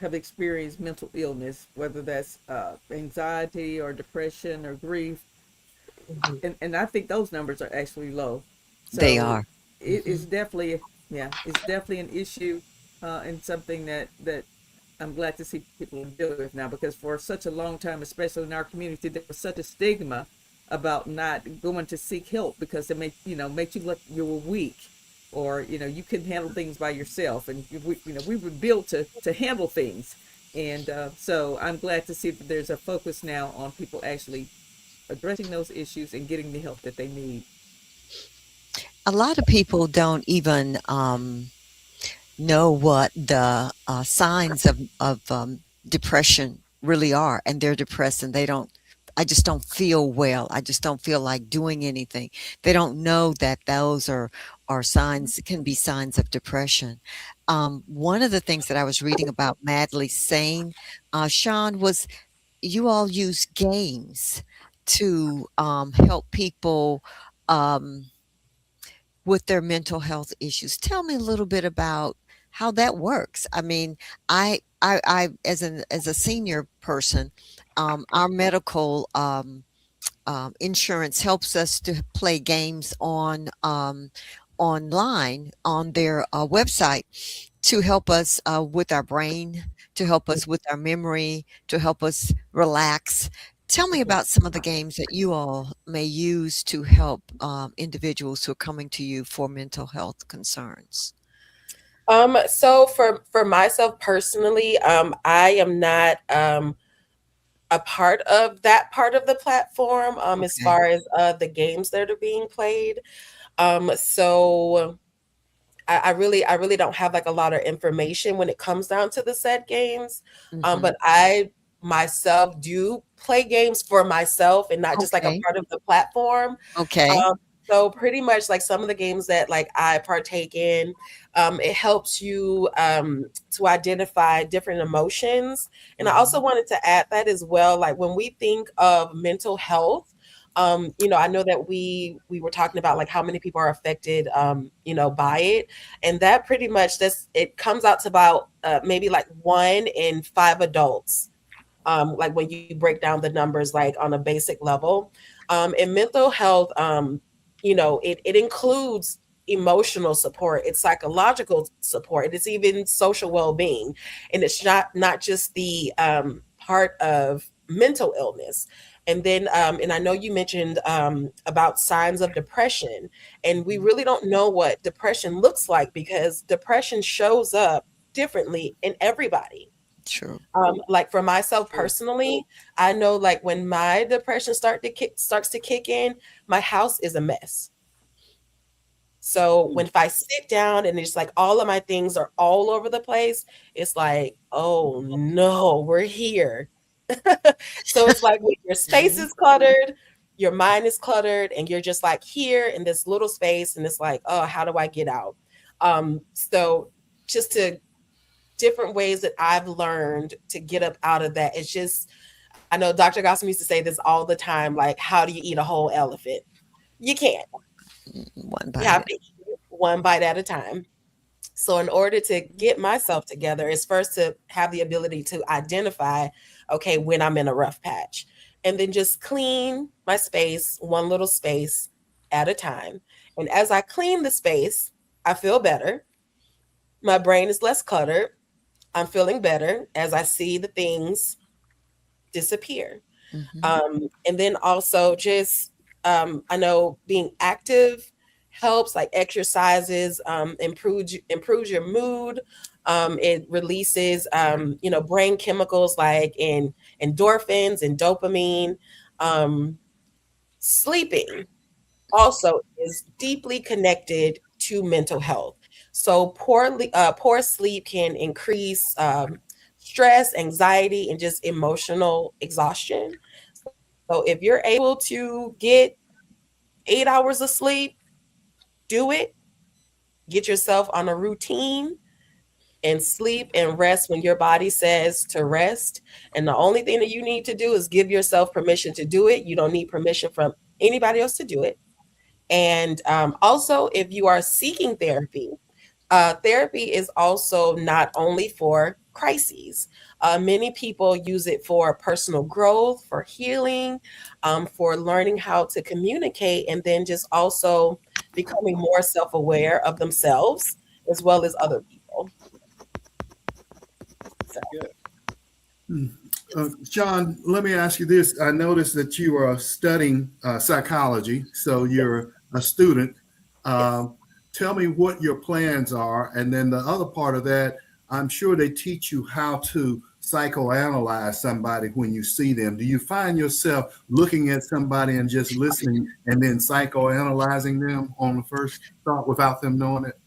Have experienced mental illness, whether that's anxiety or depression or grief. Hmm. And I think those numbers are actually low. They So are. it's Hmm. definitely, yeah, it's definitely an issue, and something that I'm glad to see people deal with now, because for such a long time, especially in our community, there was such a stigma about not going to seek help because it make you look you were weak, or you couldn't handle things by yourself, and we were built to handle things, and so I'm glad to see that there's a focus now on people actually addressing those issues and getting the help that they need. A lot of people don't even know what the signs of depression really are, and they're depressed and they don't, I just don't feel well. I just don't feel like doing anything. They don't know that those are signs, can be signs of depression. One of the things that I was reading about MadlySane, Shawn, was you all use games to help people um, with their mental health issues. Tell me a little bit about how that works. I mean, I as a senior person, our medical insurance helps us to play games on online on their website to help us with our brain, to help us with our memory, to help us relax. Tell me about some of the games that you all may use to help individuals who are coming to you for mental health concerns. So for myself personally, I am not a part of that part of the platform as Okay. far as the games that are being played. So I really don't have like a lot of information when it comes down to the said games. Hmm. But I myself do play games for myself and not just like a Okay. part of the platform. Okay. Um, so pretty much like some of the games that like I partake in, it helps you to identify different emotions. And I also Hmm. wanted to add that as well. Like when we think of mental health, I know that we were talking about like how many people are affected, by it, and that pretty much this it comes out to about maybe like 1 in 5 adults, like when you break down the numbers like on a basic level. And mental health, it includes emotional support, it's psychological support, it's even social well-being, and it's not just the part of mental illness. And then and I know you mentioned about signs of depression, and we really don't know what depression looks like because depression shows up differently in everybody. True. Like for myself personally, I know like when my depression starts to kick in, my house is a mess. So when if I sit down and it's like all of my things are all over the place, it's like, oh no, we're here. So it's like when your space Hmm. is cluttered, your mind is cluttered, and you're just like here in this little space, and it's like, oh, how do I get out? So just to different ways that I've learned to get up out of that. It's just, I know Dr. Gossam used to say this all the time, like, how do you eat a whole elephant? You can't. One You bite have at to eat it one bite at a time. So in order to get myself together is first to have the ability to identify, okay, when I'm in a rough patch, and then just clean my space, one little space at a time. And as I clean the space, I feel better. My brain is less cluttered. I'm feeling better as I see the things disappear. a. Hmm. And then also just I know being active helps, like exercises improves your mood. It releases brain chemicals like in endorphins and dopamine. Um, Sleeping also is deeply connected to mental health. So poor sleep can increase stress, anxiety, and just emotional exhaustion. So if you're able to get 8 hours of sleep, do it. Get yourself on a routine and sleep and rest when your body says to rest. And the only thing that you need to do is give yourself permission to do it. You don't need permission from anybody else to do it. And also, if you are seeking therapy, therapy is also not only for crises. Many people use it for personal growth, for healing, for learning how to communicate, and then just also becoming more self aware of themselves as well as other people. So, Yeah. Shawn, let me ask you this. I noticed that you are studying psychology, so yes, you're a student. yes. Um, Tell me what your plans are. And then the other part of that, I'm sure they teach you how to psychoanalyze somebody when you see them. Do you find yourself looking at somebody and just listening and then psychoanalyzing them on the first thought without them knowing it?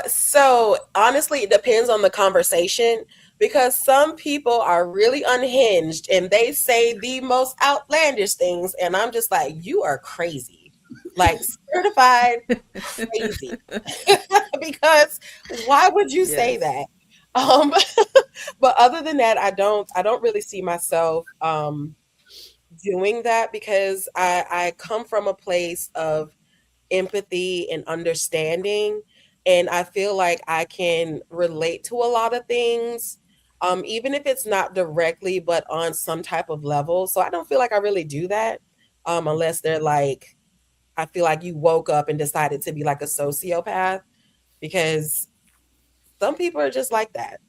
So honestly, it depends on the conversation because some people are really unhinged and they say the most outlandish things, and I'm just like, you are crazy, like certified crazy. Because why would you say Yes. that? Um, but other than that, I don't really see myself doing that because I come from a place of empathy and understanding. And I feel like I can relate to a lot of things, even if it's not directly, but on some type of level. So I don't feel like I really do that, unless they're like, I feel like you woke up and decided to be like a sociopath because some people are just like that.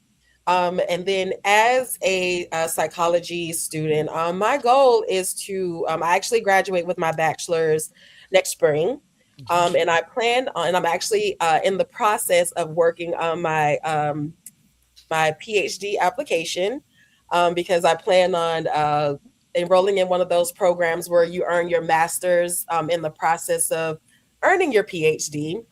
And then as a psychology student, my goal is to, I actually graduate with my bachelor's next spring. And I plan on, and I'm actually in the process of working on my PhD application because I plan on enrolling in one of those programs where you earn your master's in the process of earning your PhD.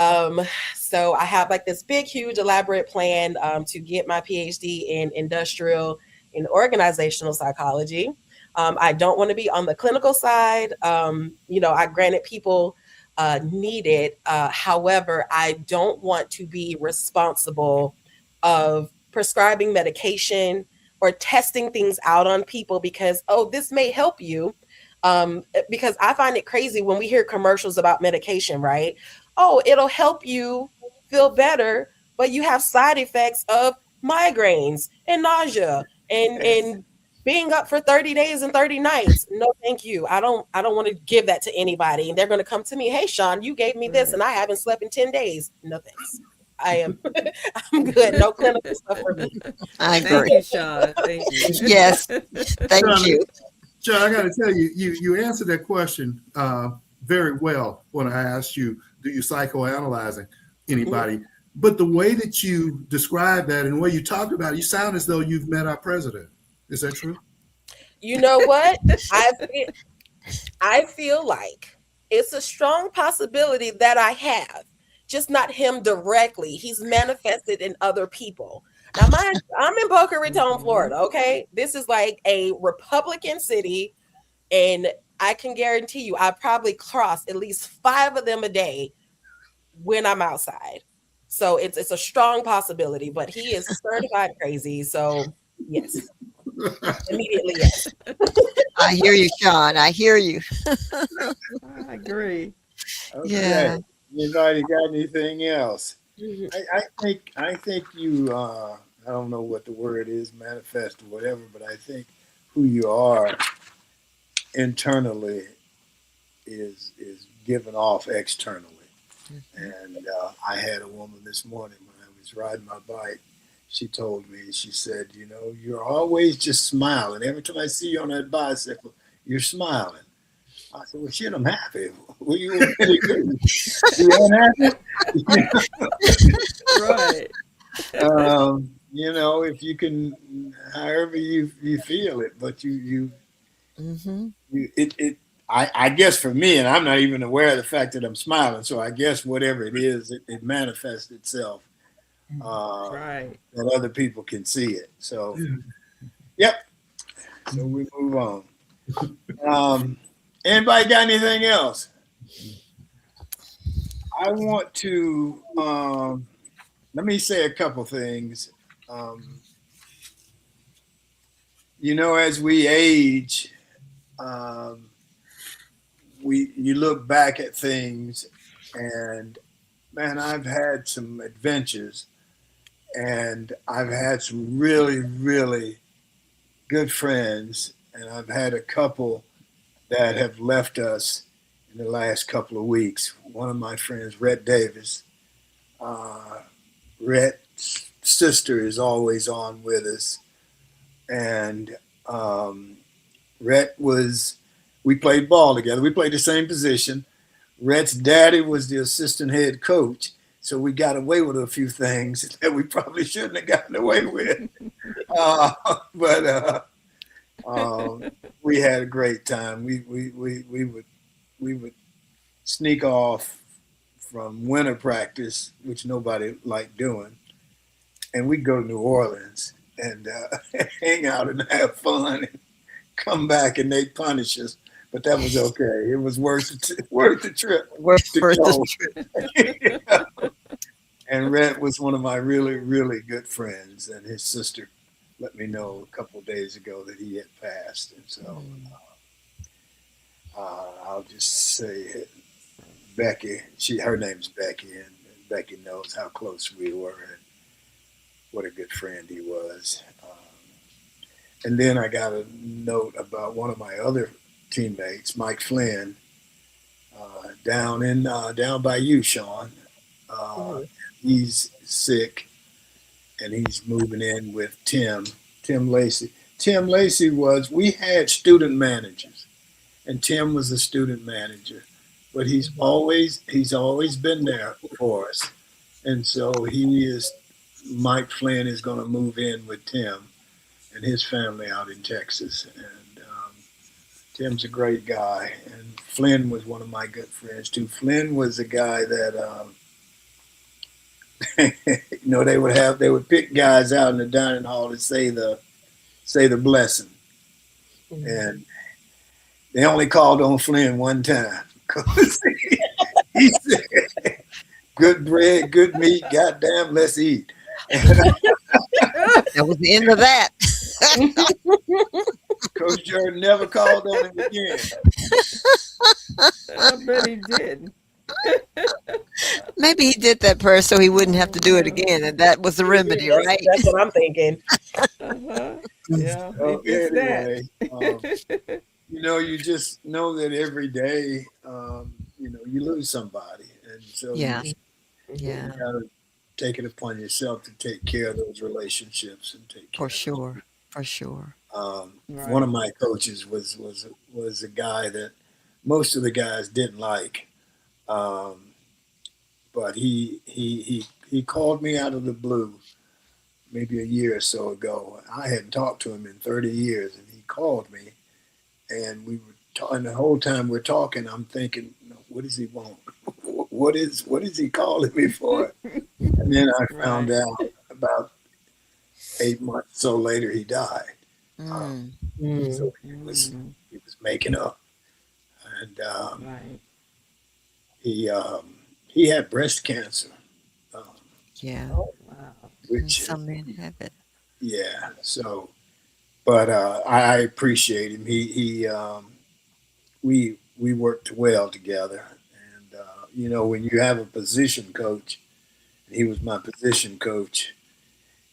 Um, so I have like this big, huge, elaborate plan to get my PhD in industrial and organizational psychology. I don't want to be on the clinical side. I granted people need it. However, I don't want to be responsible of prescribing medication or testing things out on people because, oh, this may help you. Because I find it crazy when we hear commercials about medication, right? Oh, it'll help you feel better, but you have side effects of migraines and nausea and being up for 30 days and 30 nights. No, thank you. I don't want to give that to anybody. And they're going to come to me, "Hey, Shawn, you gave me this Right. and I haven't slept in 10 days." No, thanks. I am I'm good. No clinical stuff for me. I Thank agree. you, Shawn. Thank you. Yes, thank John, you. John, I got to tell you, you answered that question very well when I asked you, do you psychoanalyzing Mhm. anybody? But the way that you described that and the way you talked about it, you sound as though you've met our president. Is that true? You know what? I feel, I feel like it's a strong possibility that I have, just not him directly. He's manifested in other people. Now, mind, I'm in Boca Raton, Mhm. Florida. Okay, this is like a Republican city, and I can guarantee you, I probably cross at least five of them a day when I'm outside. So it's a strong possibility, but he is certified crazy. So yes, immediately yes. I hear you, Sean. I hear you. I agree. Okay. Yeah. Anybody got anything else? Mhm. I think you I don't know what the word is, manifest or whatever, but I think who you are internally is given off externally. Mhm. And I had a woman this morning when I was riding my bike. She told me, she said, you're always just smiling. Every time I see you on that bicycle, you're smiling. I said, well, shit, I'm happy. What do you want me to do? Be unhappy? Right. If you can, however you feel it, but Mhm. I guess for me, and I'm not even aware of the fact that I'm smiling. So I guess whatever it is, it manifests itself Right. that other people can see it. So, yep. So we move on. Um, Anybody got anything else? I want to let me say a couple things. Um, as we age, um, you look back at things, and man, I've had some adventures, and I've had some really, really good friends, and I've had a couple that have left us in the last couple of weeks. One of my friends, Rhett Davis, uh, Rhett's sister is always on with us, and Rhett we played ball together. We played the same position. Rhett's daddy was the assistant head coach, so we got away with a few things that we probably shouldn't have gotten away with. Uh, but we had a great time. We would sneak off from winter practice, which nobody liked doing, and we'd go to New Orleans and hang out and have fun and come back and they'd punish us. But that was okay. It was worth the trip Worth to the go. trip. And Red was one of my really, really good friends, and his sister let me know a couple of days ago that he had passed, and so I'll just say Becky. Her name's Becky, and Becky knows how close we were and what a good friend he was. And then I got a note about one of my other teammates, Mike Flynn, down by you, Shawn. He's sick, and he's moving in with Tim Lacey. Tim Lacey we had student managers, and Tim was the student manager, but he's always been there for us. And so Mike Flynn is going to move in with Tim and his family out in Texas. And Tim's a great guy, and Flynn was one of my good friends too. Flynn was a guy that they would pick guys out in the dining hall to say the blessing, and they only called on Flynn one time because he said, "Good bread, good meat, goddamn, let's eat." That was the end of that. Coach Jordan never called on him again. I bet he did. Maybe he did that first so he wouldn't have to do it again, and that was the remedy, right? That's what I'm thinking. Yeah, So he gets anyway, that. you just know that every day, you lose somebody, and so Yeah. you Yeah, gotta take it upon yourself to take care of those relationships and take care. for sure. For sure. Right. One of my coaches was a guy that most of the guys didn't like, but he called me out of the blue maybe a year or so ago. I hadn't talked to him in 30 years, and he called me, and we were talking. The whole time we're talking, I'm thinking, what does he want? What is he calling me for? And then I found out about 8 months so later he died. So he was making up, and Right. he had breast cancer. Yeah. Oh, Wow. Which Some men have it. yeah. So, but I appreciate him. We worked well together, and when you have a position coach, and he was my position coach,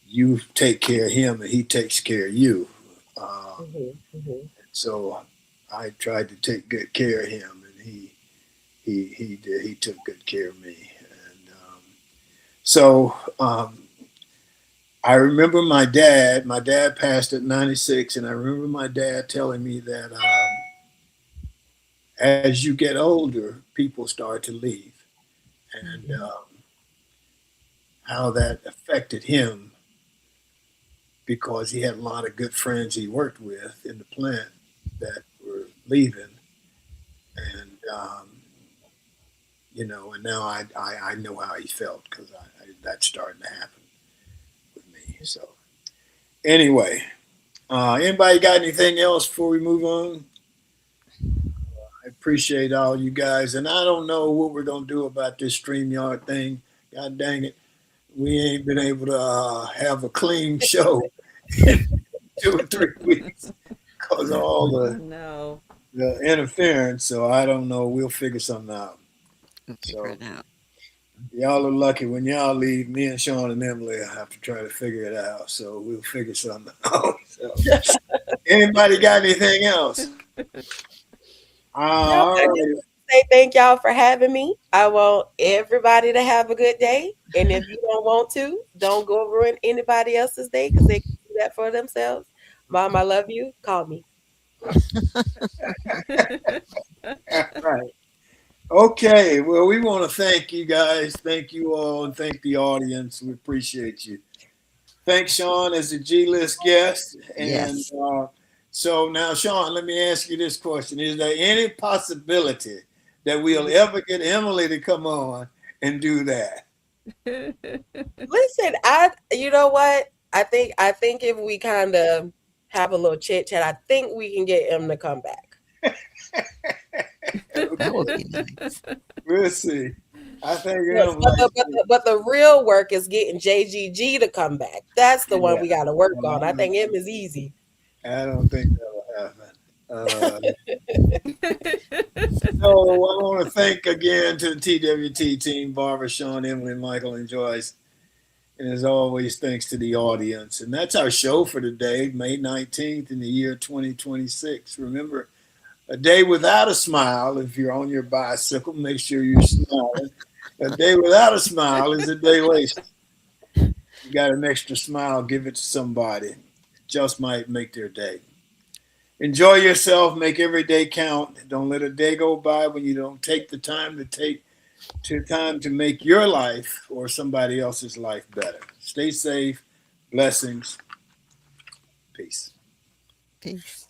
you take care of him, and he takes care of you. So I tried to take good care of him, and he did. He took good care of me, and so I remember my dad. My dad passed at 96, and I remember my dad telling me that as you get older, people start to leave, and how that affected him because he had a lot of good friends he worked with in the plant that were leaving, and and now I know how he felt because that's starting to happen with me. So anyway, anybody got anything else before we move on? I appreciate all you guys, and I don't know what we're gonna do about this StreamYard thing. God dang it, we ain't been able to have a clean show in 2 or 3 weeks because of all No. the interference. So I don't know. We'll figure something out. We'll figure it out. Y'all are lucky. When y'all leave, me and Shawn and Emily have to try to figure it out. So we'll figure something out. So, anybody got anything else? All right. Say thank y'all for having me. I want everybody to have a good day. And if you don't want to, don't go ruin anybody else's day because they can do that for themselves. Mom, I love you. Call me. Right. Okay. Well, we want to thank you guys. Thank you all, and thank the audience. We appreciate you. Thanks, Shawn, as a G-list guest. And Yes. so now, Shawn, let me ask you this question. Is there any possibility that we'll ever get Emily to come on and do that. Listen, you know what? I think if we kind of have a little chit chat, I think we can get him to come back. That would be nice. We'll see. I think Yes, but the real work is getting JGG to come back. That's the one we got to work on. I think him is easy. I don't think that'll happen. So I want to thank again to the TWT team, Barbara, Shawn, Emily, Michael, and Joyce. And as always, thanks to the audience. And that's our show for today, May 19th in the year 2026. Remember, a day without a smile, if you're on your bicycle, make sure you're smiling. A day without a smile is a day wasted. You got an extra smile, give it to somebody. It just might make their day. Enjoy yourself, make every day count. Don't let a day go by when you don't take the time to make your life or somebody else's life better. Stay safe. Blessings. Peace. Peace.